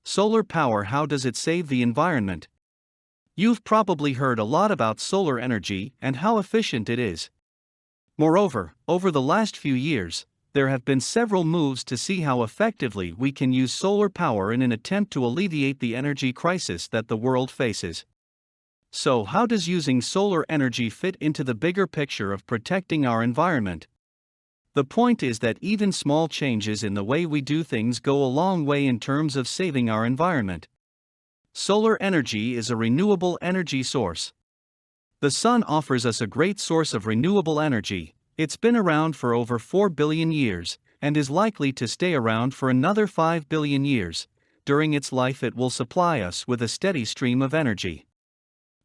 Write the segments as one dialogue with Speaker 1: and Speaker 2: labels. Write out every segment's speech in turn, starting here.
Speaker 1: Solar power, how does it save the environment? You've probably heard a lot about solar energy and how efficient it is. Moreover, over the last few years, there have been several moves to see how effectively we can use solar power in an attempt to alleviate the energy crisis that the world faces. So, how does using solar energy fit into the bigger picture of protecting our environment? The point is that even small changes in the way we do things go a long way in terms of saving our environment. Solar energy is a renewable energy source. The sun offers us a great source of renewable energy. It's been around for over 4 billion years, and is likely to stay around for another 5 billion years. During its life, it will supply us with a steady stream of energy.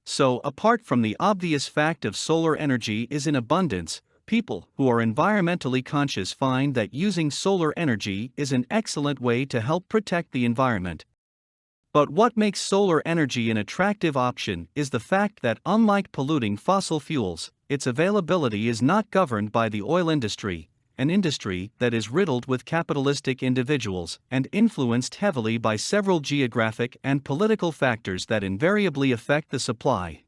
Speaker 1: So, apart from the obvious fact of solar energy is in abundance, people who are environmentally conscious find that using solar energy is an excellent way to help protect the environment. But what makes solar energy an attractive option is the fact that, unlike polluting fossil fuels, its availability is not governed by the oil industry, an industry that is riddled with capitalistic individuals and influenced heavily by several geographic and political factors that invariably affect the supply.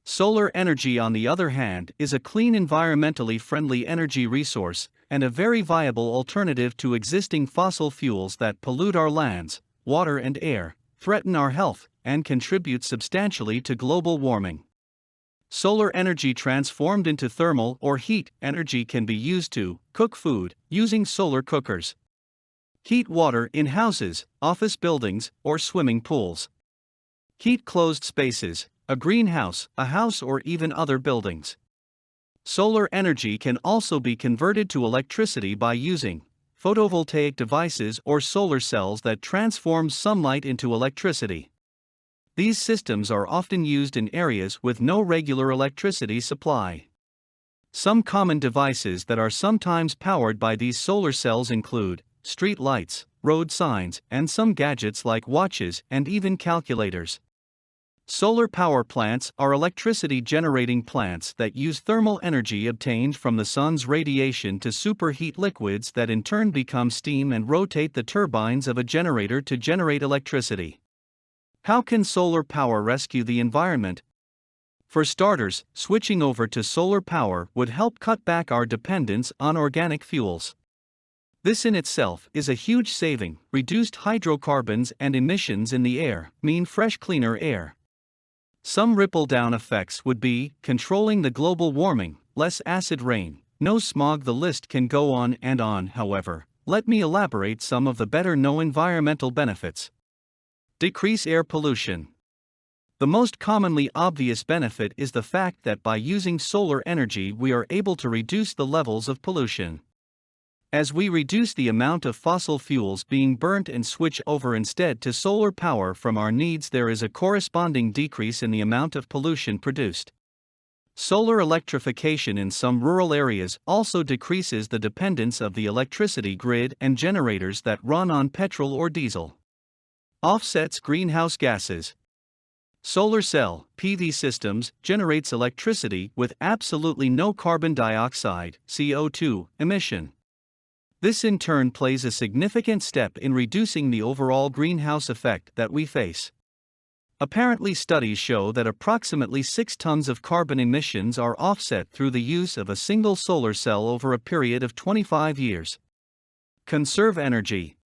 Speaker 1: Solar energy, on the other hand, is a clean, environmentally friendly energy resource and a very viable alternative to existing fossil fuels that pollute our lands, water and air, threaten our health, and contribute substantially to global warming. Solar energy transformed into thermal or heat energy can be used to cook food using solar cookers, heat water in houses, office buildings, or swimming pools, heat closed spaces, a greenhouse, a house, or even other buildings. Solar energy can also be converted to electricity by using photovoltaic devices or solar cells that transform sunlight into electricity. These systems are often used in areas with no regular electricity supply. Some common devices that are sometimes powered by these solar cells include street lights, road signs, and some gadgets like watches and even calculators. Solar power plants are electricity-generating plants that use thermal energy obtained from the sun's radiation to superheat liquids that in turn become steam and rotate the turbines of a generator to generate electricity. How can solar power rescue the environment? For starters, switching over to solar power would help cut back our dependence on organic fuels. This in itself is a huge saving. Reduced hydrocarbons and emissions in the air mean fresh, cleaner air. Some ripple-down effects would be controlling the global warming, less acid rain, no smog. The list can go on and on. However, let me elaborate some of the better-known environmental benefits. Decrease air pollution. The most commonly obvious benefit is the fact that by using solar energy we are able to reduce the levels of pollution. As we reduce the amount of fossil fuels being burnt and switch over instead to solar power from our needs, there is a corresponding decrease in the amount of pollution produced. Solar electrification in some rural areas also decreases the dependence of the electricity grid and generators that run on petrol or diesel. Offsets greenhouse gases. Solar cell (PV) systems generates electricity with absolutely no carbon dioxide (CO2) emission. This in turn plays a significant step in reducing the overall greenhouse effect that we face. Apparently, studies show that approximately 6 tons of carbon emissions are offset through the use of a single solar cell over a period of 25 years. Conserve energy.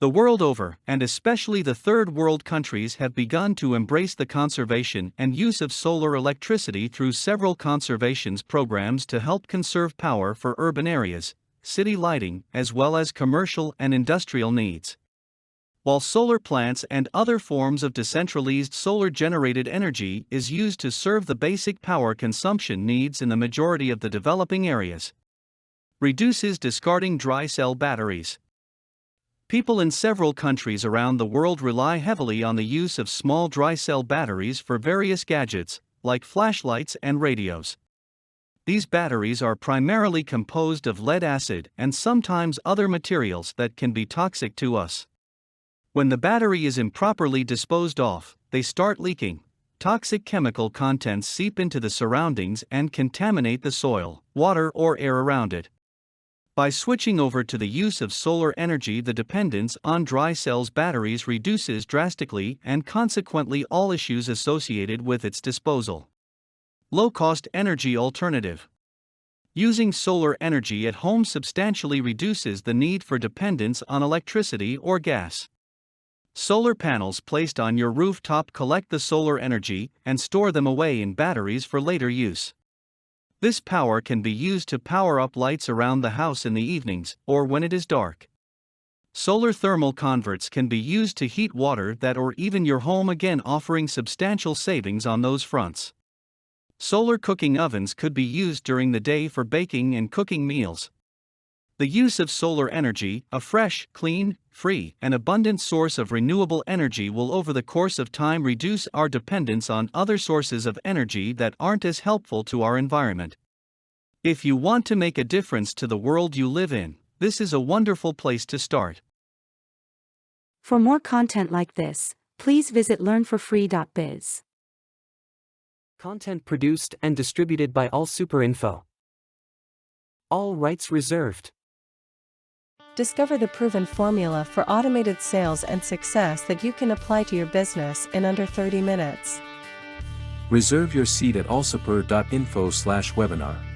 Speaker 1: The world over, and especially the third world countries, have begun to embrace the conservation and use of solar electricity through several conservation programs to help conserve power for urban areas, city lighting, as well as commercial and industrial needs. While solar plants and other forms of decentralized solar-generated energy is used to serve the basic power consumption needs in the majority of the developing areas. Reduces discarding dry cell batteries. People in several countries around the world rely heavily on the use of small dry cell batteries for various gadgets, like flashlights and radios. These batteries are primarily composed of lead acid and sometimes other materials that can be toxic to us. When the battery is improperly disposed of, they start leaking. Toxic chemical contents seep into the surroundings and contaminate the soil, water, or air around it. By switching over to the use of solar energy, the dependence on dry cells batteries reduces drastically and consequently all issues associated with its disposal. Low-cost energy alternative. Using solar energy at home substantially reduces the need for dependence on electricity or gas. Solar panels placed on your rooftop collect the solar energy and store them away in batteries for later use. This power can be used to power up lights around the house in the evenings or when it is dark. Solar thermal converts can be used to heat water that or even your home, again offering substantial savings on those fronts. Solar cooking ovens could be used during the day for baking and cooking meals. The use of solar energy, a fresh, clean, free, and abundant source of renewable energy, will over the course of time reduce our dependence on other sources of energy that aren't as helpful to our environment. If you want to make a difference to the world you live in, this is a wonderful place to start.
Speaker 2: For more content like this, please visit learnforfree.biz.
Speaker 3: Content produced and distributed by AllSuperInfo. All rights reserved.
Speaker 4: Discover the proven formula for automated sales and success that you can apply to your business in under 30 minutes.
Speaker 5: Reserve your seat at allsuper.info/webinar.